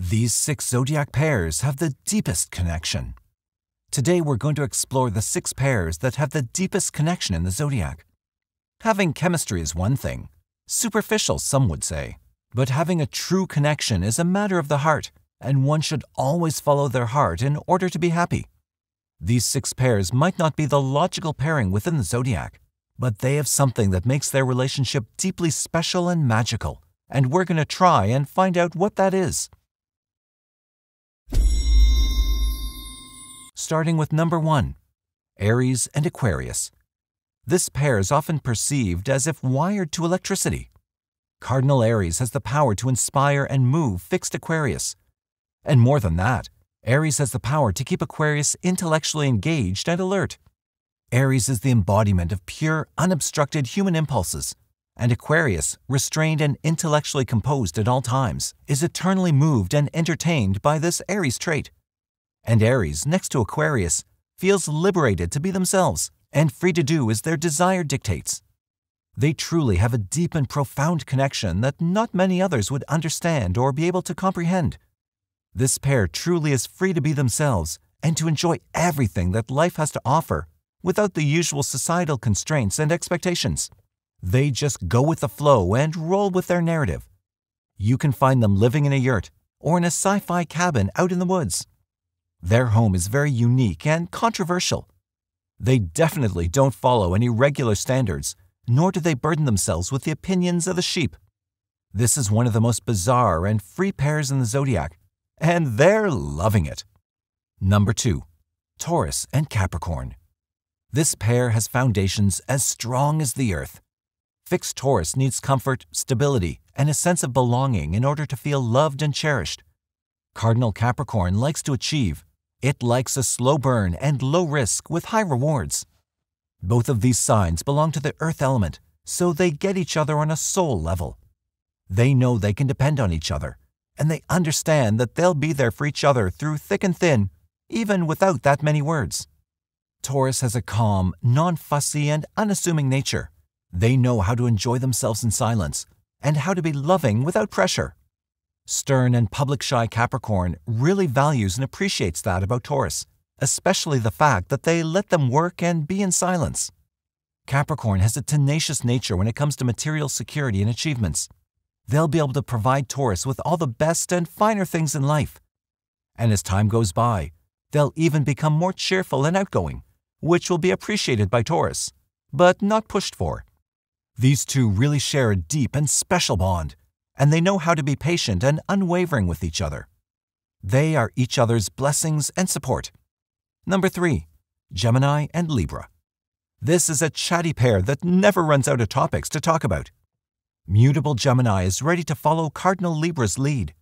These 6 zodiac pairs have the deepest connection. Today we're going to explore the 6 pairs that have the deepest connection in the zodiac. Having chemistry is one thing, superficial some would say, but having a true connection is a matter of the heart, and one should always follow their heart in order to be happy. These 6 pairs might not be the logical pairing within the zodiac, but they have something that makes their relationship deeply special and magical, and we're going to try and find out what that is. Starting with number 1, Aries and Aquarius. This pair is often perceived as if wired to electricity. Cardinal Aries has the power to inspire and move fixed Aquarius. And more than that, Aries has the power to keep Aquarius intellectually engaged and alert. Aries is the embodiment of pure, unobstructed human impulses, and Aquarius, restrained and intellectually composed at all times, is eternally moved and entertained by this Aries trait. And Aries, next to Aquarius, feels liberated to be themselves and free to do as their desire dictates. They truly have a deep and profound connection that not many others would understand or be able to comprehend. This pair truly is free to be themselves and to enjoy everything that life has to offer without the usual societal constraints and expectations. They just go with the flow and roll with their narrative. You can find them living in a yurt or in a sci-fi cabin out in the woods. Their home is very unique and controversial. They definitely don't follow any regular standards, nor do they burden themselves with the opinions of the sheep. This is one of the most bizarre and free pairs in the zodiac, and they're loving it. Number 2, Taurus and Capricorn. This pair has foundations as strong as the earth. Fixed Taurus needs comfort, stability, and a sense of belonging in order to feel loved and cherished. Cardinal Capricorn likes to achieve. It likes a slow burn and low risk with high rewards. Both of these signs belong to the earth element, so they get each other on a soul level. They know they can depend on each other, and they understand that they'll be there for each other through thick and thin, even without that many words. Taurus has a calm, non-fussy, and unassuming nature. They know how to enjoy themselves in silence and how to be loving without pressure. Stern and public-shy Capricorn really values and appreciates that about Taurus, especially the fact that they let them work and be in silence. Capricorn has a tenacious nature when it comes to material security and achievements. They'll be able to provide Taurus with all the best and finer things in life. And as time goes by, they'll even become more cheerful and outgoing, which will be appreciated by Taurus, but not pushed for. These two really share a deep and special bond, and they know how to be patient and unwavering with each other. They are each other's blessings and support. Number 3, Gemini and Libra. This is a chatty pair that never runs out of topics to talk about. Mutable Gemini is ready to follow Cardinal Libra's lead.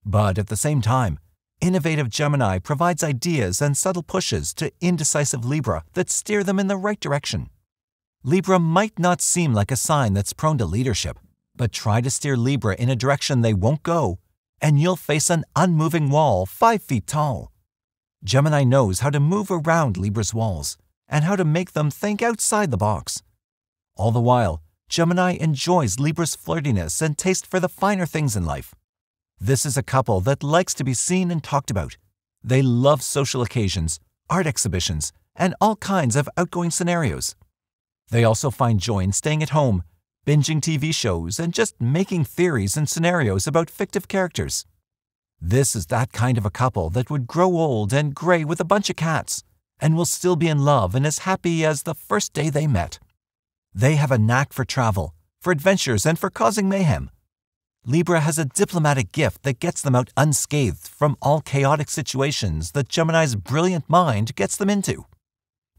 But at the same time, innovative Gemini provides ideas and subtle pushes to indecisive Libra that steer them in the right direction. Libra might not seem like a sign that's prone to leadership, but try to steer Libra in a direction they won't go, and you'll face an unmoving wall 5 feet tall. Gemini knows how to move around Libra's walls and how to make them think outside the box. All the while, Gemini enjoys Libra's flirtiness and taste for the finer things in life. This is a couple that likes to be seen and talked about. They love social occasions, art exhibitions, and all kinds of outgoing scenarios. They also find joy in staying at home, binging TV shows, and just making theories and scenarios about fictive characters. This is that kind of a couple that would grow old and gray with a bunch of cats, and will still be in love and as happy as the first day they met. They have a knack for travel, for adventures, and for causing mayhem. Libra has a diplomatic gift that gets them out unscathed from all chaotic situations that Gemini's brilliant mind gets them into.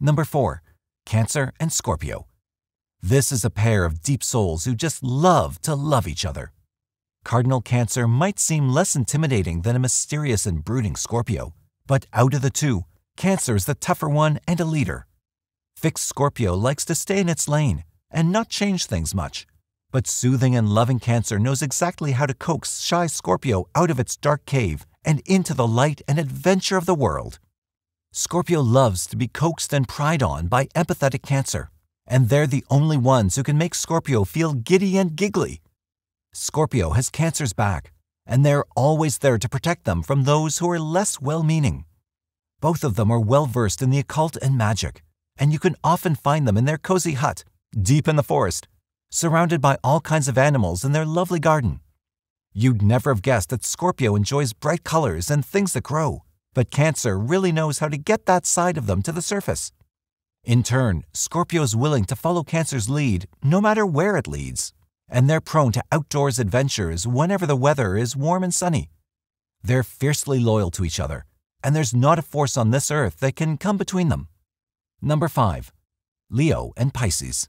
Number 4, Cancer and Scorpio. This is a pair of deep souls who just love to love each other. Cardinal Cancer might seem less intimidating than a mysterious and brooding Scorpio, but out of the two, Cancer is the tougher one and a leader. Fixed Scorpio likes to stay in its lane and not change things much, but soothing and loving Cancer knows exactly how to coax shy Scorpio out of its dark cave and into the light and adventure of the world. Scorpio loves to be coaxed and pried on by empathetic Cancer, and they're the only ones who can make Scorpio feel giddy and giggly. Scorpio has Cancer's back, and they're always there to protect them from those who are less well-meaning. Both of them are well-versed in the occult and magic, and you can often find them in their cozy hut, deep in the forest, surrounded by all kinds of animals in their lovely garden. You'd never have guessed that Scorpio enjoys bright colors and things that grow, but Cancer really knows how to get that side of them to the surface. In turn, Scorpio is willing to follow Cancer's lead no matter where it leads, and they're prone to outdoors adventures whenever the weather is warm and sunny. They're fiercely loyal to each other, and there's not a force on this earth that can come between them. Number 5. Leo and Pisces.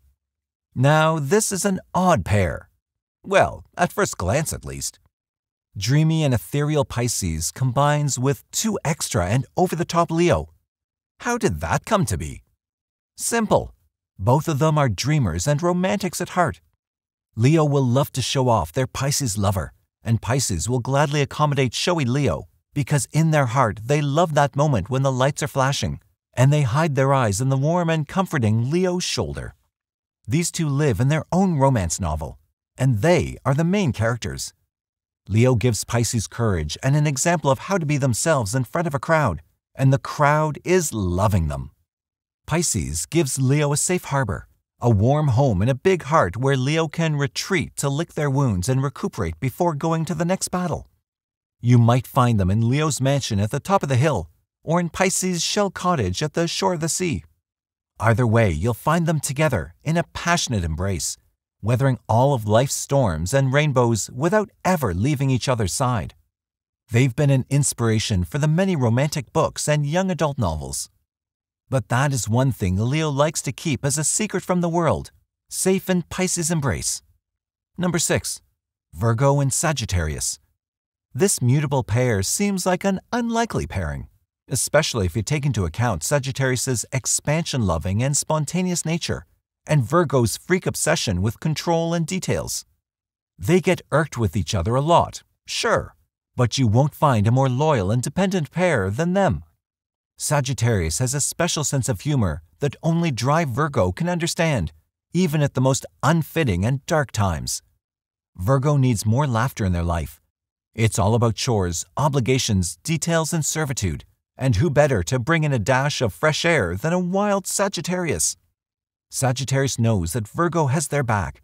Now, this is an odd pair. Well, at first glance at least. Dreamy and ethereal Pisces combines with too extra and over-the-top Leo. How did that come to be? Simple. Both of them are dreamers and romantics at heart. Leo will love to show off their Pisces lover, and Pisces will gladly accommodate showy Leo because in their heart they love that moment when the lights are flashing, and they hide their eyes in the warm and comforting Leo's shoulder. These two live in their own romance novel, and they are the main characters. Leo gives Pisces courage and an example of how to be themselves in front of a crowd, and the crowd is loving them. Pisces gives Leo a safe harbor, a warm home and a big heart where Leo can retreat to lick their wounds and recuperate before going to the next battle. You might find them in Leo's mansion at the top of the hill, or in Pisces' shell cottage at the shore of the sea. Either way, you'll find them together in a passionate embrace, weathering all of life's storms and rainbows without ever leaving each other's side. They've been an inspiration for the many romantic books and young adult novels. But that is one thing Leo likes to keep as a secret from the world, safe in Pisces' embrace. Number 6. Virgo and Sagittarius. This mutable pair seems like an unlikely pairing, especially if you take into account Sagittarius' expansion-loving and spontaneous nature, and Virgo's freak obsession with control and details. They get irked with each other a lot, sure, but you won't find a more loyal and dependent pair than them. Sagittarius has a special sense of humor that only dry Virgo can understand, even at the most unfitting and dark times. Virgo needs more laughter in their life. It's all about chores, obligations, details, and servitude, and who better to bring in a dash of fresh air than a wild Sagittarius? Sagittarius knows that Virgo has their back,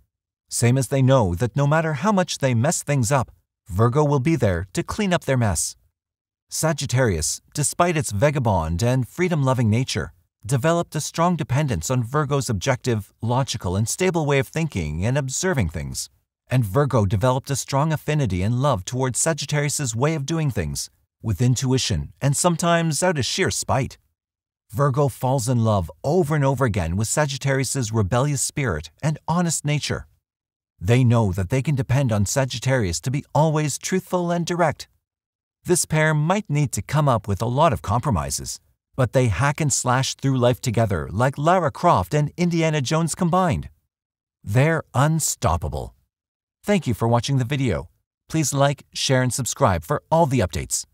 same as they know that no matter how much they mess things up, Virgo will be there to clean up their mess. Sagittarius, despite its vagabond and freedom-loving nature, developed a strong dependence on Virgo's objective, logical, and stable way of thinking and observing things. And Virgo developed a strong affinity and love towards Sagittarius' way of doing things, with intuition and sometimes out of sheer spite. Virgo falls in love over and over again with Sagittarius' rebellious spirit and honest nature. They know that they can depend on Sagittarius to be always truthful and direct. This pair might need to come up with a lot of compromises, but they hack and slash through life together like Lara Croft and Indiana Jones combined. They're unstoppable. Thank you for watching the video. Please like, share, and subscribe for all the updates.